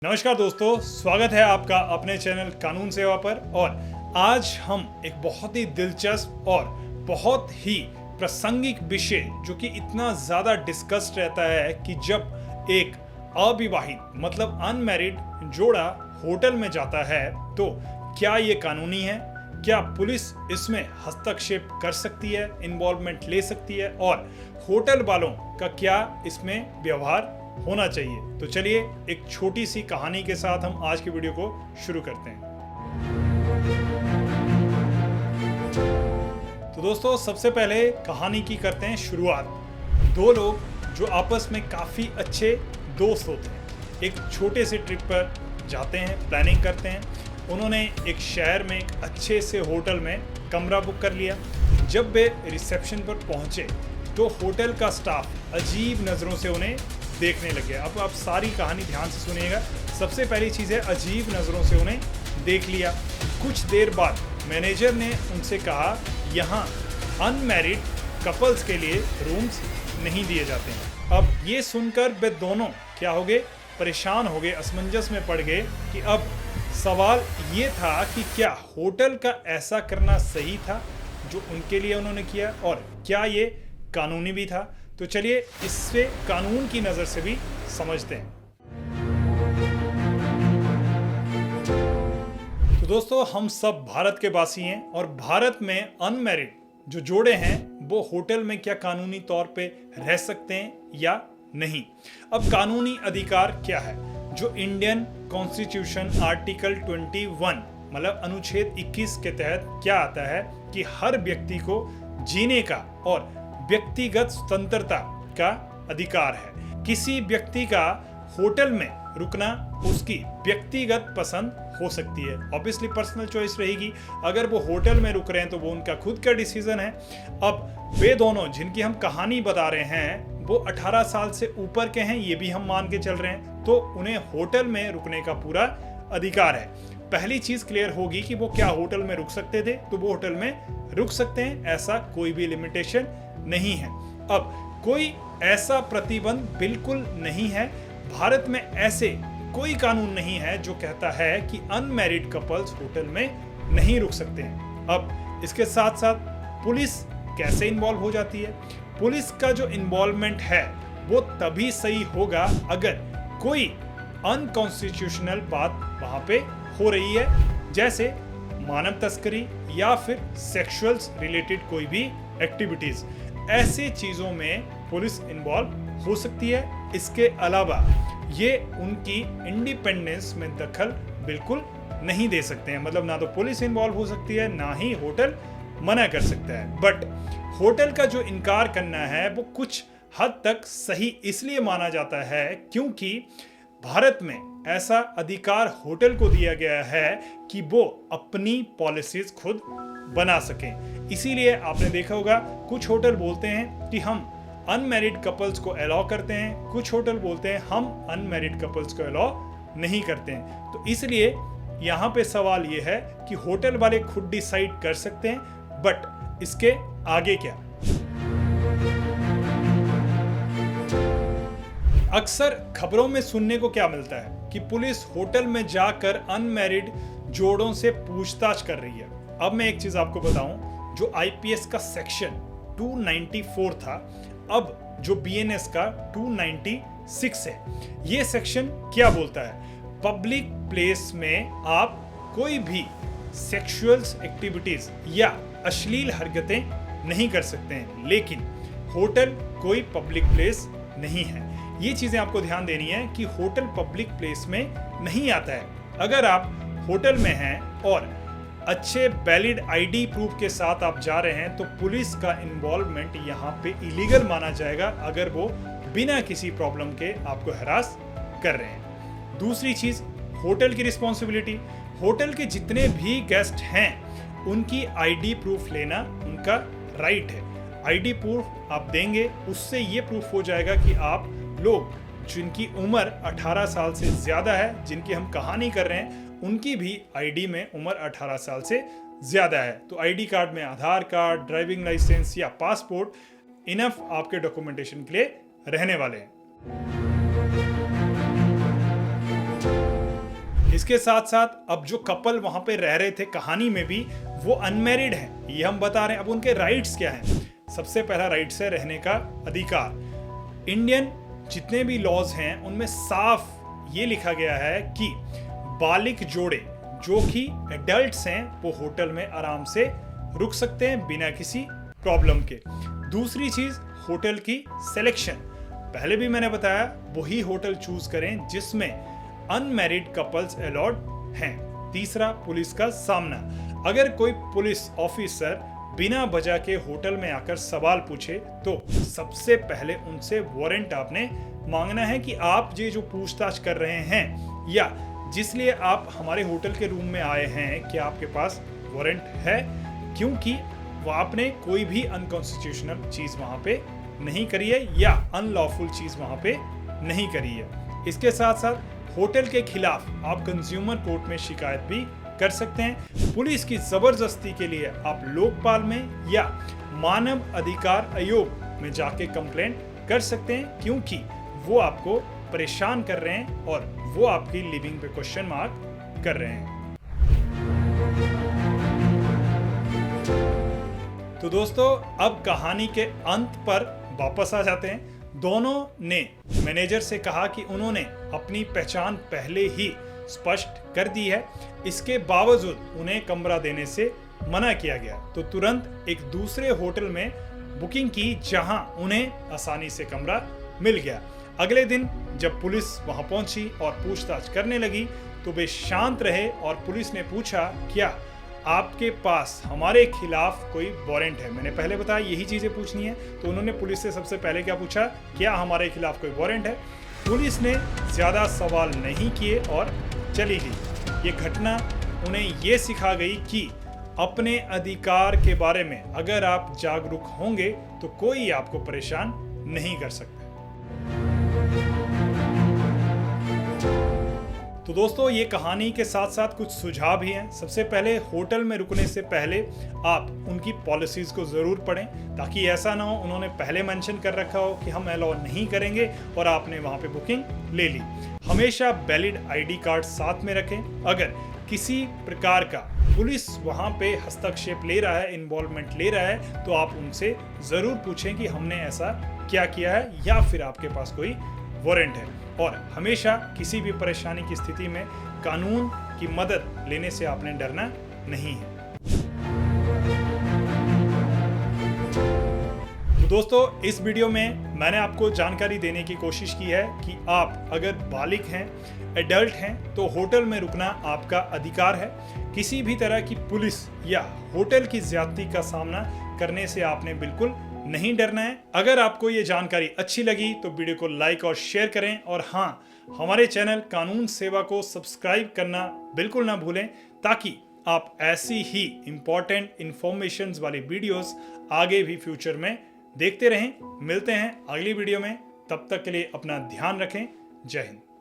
नमस्कार दोस्तों, स्वागत है आपका अपने चैनल कानून सेवा पर। और आज हम एक बहुत ही दिलचस्प और बहुत ही प्रासंगिक विषय जो कि इतना ज़्यादा डिस्कस्ड रहता है कि जब एक अविवाहित मतलब अनमैरिड जोड़ा होटल में जाता है तो क्या ये कानूनी है, क्या पुलिस इसमें हस्तक्षेप कर सकती है, इन्वॉल्वमेंट ले सकती है और होटल वालों का क्या इसमें व्यवहार होना चाहिए। तो चलिए एक छोटी सी कहानी के साथ हम आज की वीडियो को शुरू करते हैं। तो दोस्तों, सबसे पहले कहानी की करते हैं शुरुआत। दो लोग जो आपस में काफ़ी अच्छे दोस्त होते हैं, एक छोटे से ट्रिप पर जाते हैं, प्लानिंग करते हैं। उन्होंने एक शहर में एक अच्छे से होटल में कमरा बुक कर लिया। जब वे रिसेप्शन पर पहुंचे तो होटल का स्टाफ अजीब नज़रों से उन्हें देखने लगे। अब आप सारी कहानी ध्यान से सुनिएगा। सबसे पहली चीज़ है, अजीब नज़रों से उन्हें देख लिया। कुछ देर बाद मैनेजर ने उनसे कहा, यहाँ अनमैरिड कपल्स के लिए रूम्स नहीं दिए जाते हैं। अब ये सुनकर वे दोनों क्या हो गए, परेशान हो गए, असमंजस में पड़ गए कि अब सवाल ये था कि क्या होटल का ऐसा करना सही था जो उनके लिए उन्होंने किया, और क्या ये कानूनी भी था। तो चलिए इससे कानून की नज़र से भी समझते हैं। तो दोस्तों, हम सब भारत के वासी हैं और भारत में अनमैरिड जो जोड़े हैं वो होटल में क्या कानूनी तौर पे रह सकते हैं या नहीं। अब कानूनी अधिकार क्या है, जो इंडियन कॉन्स्टिट्यूशन आर्टिकल 21 मतलब अनुच्छेद 21 के तहत क्या आता है कि हर व्यक्ति को जीने का और व्यक्तिगत स्वतंत्रता का अधिकार है। किसी व्यक्ति का होटल में रुकना उसकी व्यक्तिगत पसंद हो सकती है, ऑब्वियसली पर्सनल चॉइस रहेगी। अगर वो होटल में रुक रहे हैं तो वो उनका खुद का डिसीजन है। अब वे दोनों जिनकी हम कहानी बता रहे हैं वो 18 साल से ऊपर के हैं, ये भी हम मान के चल रहे हैं, तो उन्हें होटल में रुकने का पूरा अधिकार है। पहली चीज क्लियर होगी कि वो क्या होटल में रुक सकते थे, तो वो होटल में रुक सकते हैं, ऐसा कोई भी लिमिटेशन नहीं है। अब कोई ऐसा प्रतिबंध बिल्कुल नहीं है। भारत में ऐसे कोई कानून नहीं है जो कहता है कि अनमैरिड कपल्स होटल में नहीं रुक सकते हैं। अब इसके साथ साथ पुलिस कैसे इन्वॉल्व हो जाती है। पुलिस का जो इन्वॉल्वमेंट है वो तभी सही होगा अगर कोई अनकॉन्स्टिट्यूशनल बात वहां पे हो रही है, जैसे मानव तस्करी या फिर सेक्सुअल्स रिलेटेड कोई भी एक्टिविटीज। ऐसी चीजों में पुलिस इन्वॉल्व हो सकती है। इसके अलावा ये उनकी इंडिपेंडेंस में दखल बिल्कुल नहीं दे सकते हैं, मतलब ना तो पुलिस इन्वॉल्व हो सकती है ना ही होटल मना कर सकता है। बट होटल का जो इनकार करना है वो कुछ हद तक सही इसलिए माना जाता है क्योंकि भारत में ऐसा अधिकार होटल को दिया गया है कि वो अपनी पॉलिसीज खुद बना सकें। इसीलिए आपने देखा होगा कुछ होटल बोलते हैं कि हम अनमैरिड कपल्स को अलाउ करते हैं, कुछ होटल बोलते हैं हम अनमैरिड कपल्स को अलाउ नहीं करते हैं। तो इसलिए यहाँ पे सवाल ये है कि होटल वाले खुद डिसाइड कर सकते हैं, बट इसके आगे क्या। अक्सर खबरों में सुनने को क्या मिलता है कि पुलिस होटल में जाकर अनमैरिड जोड़ों से पूछताछ कर रही है। अब मैं एक चीज आपको बताऊं, जो आईपीएस का सेक्शन 294 था, अब जो बीएनएस का 296 है, ये सेक्शन क्या बोलता है। पब्लिक प्लेस में आप कोई भी सेक्सुअल्स एक्टिविटीज या अश्लील हरकतें नहीं कर सकते हैं, लेकिन होटल कोई पब्लिक प्लेस नहीं है। ये चीजें आपको ध्यान देनी है कि होटल पब्लिक प्लेस में नहीं आता है। अगर आप होटल में हैं और अच्छे वैलिड आईडी प्रूफ के साथ आप जा रहे हैं तो पुलिस का इन्वॉल्वमेंट यहाँ पे इलीगल माना जाएगा अगर वो बिना किसी प्रॉब्लम के आपको हरास कर रहे हैं। दूसरी चीज, होटल की रिस्पॉन्सिबिलिटी। होटल के जितने भी गेस्ट हैं उनकी आईडी प्रूफ लेना उनका राइट है। आईडी प्रूफ आप देंगे, उससे ये प्रूफ हो जाएगा कि आप लोग जिनकी उम्र 18 साल से ज्यादा है, जिनकी हम कहानी कर रहे हैं, उनकी भी आईडी में उम्र 18 साल से ज्यादा है। तो आईडी कार्ड में आधार कार्ड, ड्राइविंग लाइसेंस या पासपोर्ट इनफ आपके डॉक्यूमेंटेशन के लिए रहने वाले हैं। इसके साथ साथ अब जो कपल वहां पे रह रहे थे कहानी में भी वो अनमैरिड हैं, ये हम बता रहे हैं। अब उनके राइट्स क्या हैं? सबसे पहला राइट्स है रहने का अधिकार। इंडियन जितने भी लॉज हैं उनमें साफ ये लिखा गया है कि बालिग जोड़े जो कि एडल्ट्स हैं वो होटल में आराम से रुक सकते हैं बिना किसी प्रॉब्लम के। दूसरी चीज, होटल की सिलेक्शन। पहले भी मैंने बताया वही होटल चूज करें जिसमें अनमैरिड कपल्स अलाउड हैं। तीसरा, पुलिस का सामना। अगर कोई पुलिस ऑफिसर बिना वजह के होटल में आकर सवाल पूछे तो सबसे पहले उनसे वारंट आपने मांगना है कि आप ये जो पूछताछ कर रहे हैं या जिसलिए आप हमारे होटल के रूम में आए हैं क्या आपके पास वारंट है, क्योंकि वो आपने कोई भी अनकॉन्स्टिट्यूशनल चीज वहां पे नहीं करी है या अनलॉफुल चीज वहां पे नहीं करी है। इसके साथ साथ होटल के खिलाफ आप कंज्यूमर कोर्ट में शिकायत भी कर सकते हैं। पुलिस की जबरदस्ती के लिए आप लोकपाल में या मानव अधिकार आयोग में जाके कंप्लेंट कर सकते हैं, क्योंकि वो आपको परेशान कर रहे हैं और वो आपकी लिविंग पे क्वेश्चन मार्क कर रहे हैं। तो दोस्तों अब कहानी के अंत पर वापस आ जाते हैं। दोनों ने मैनेजर से कहा कि उन्होंने अपनी पहचान पहले ही स्पष्ट कर दी है, इसके बावजूद उन्हें कमरा देने से मना किया गया। तो तुरंत एक दूसरे होटल में बुकिंग की जहां उन्हें आसानी से कमरा मिल गया। अगले दिन जब पुलिस वहां पहुंची और पूछताछ करने लगी तो वे शांत रहे और पुलिस ने पूछा क्या आपके पास हमारे खिलाफ कोई वारंट है। मैंने पहले बताया यही चीजें पूछनी है, तो उन्होंने पुलिस से सबसे पहले क्या पूछा, क्या हमारे खिलाफ कोई वारंट है। पुलिस ने ज्यादा सवाल नहीं किए और चली गई। ये घटना उन्हें ये सिखा गई कि अपने अधिकार के बारे में अगर आप जागरूक होंगे तो कोई आपको परेशान नहीं कर सकता। तो दोस्तों ये कहानी के साथ साथ कुछ सुझाव भी हैं। सबसे पहले होटल में रुकने से पहले आप उनकी पॉलिसीज को जरूर पढ़ें, ताकि ऐसा ना हो उन्होंने पहले मेंशन कर रखा हो कि हम अलाउ नहीं करेंगे और आपने वहां पे बुकिंग ले ली। हमेशा वैलिड आईडी कार्ड साथ में रखें। अगर किसी प्रकार का पुलिस वहां पे हस्तक्षेप ले रहा है, इन्वॉल्वमेंट ले रहा है, तो आप उनसे जरूर पूछें कि हमने ऐसा क्या किया है या फिर आपके पास कोई वारंट है। और हमेशा किसी भी परेशानी की स्थिति में कानून की मदद लेने से आपने डरना नहीं है। तो दोस्तों इस वीडियो में मैंने आपको जानकारी देने की कोशिश की है कि आप अगर बालिग हैं, एडल्ट हैं, तो होटल में रुकना आपका अधिकार है। किसी भी तरह की पुलिस या होटल की ज्यादती का सामना करने से आपने बिल्कुल नहीं डरना है। अगर आपको ये जानकारी अच्छी लगी तो वीडियो को लाइक और शेयर करें, और हाँ, हमारे चैनल कानून सेवा को सब्सक्राइब करना बिल्कुल ना भूलें, ताकि आप ऐसी ही इंपॉर्टेंट इंफॉर्मेशंस वाली वीडियोस आगे भी फ्यूचर में देखते रहें। मिलते हैं अगली वीडियो में, तब तक के लिए अपना ध्यान रखें। जय हिंद।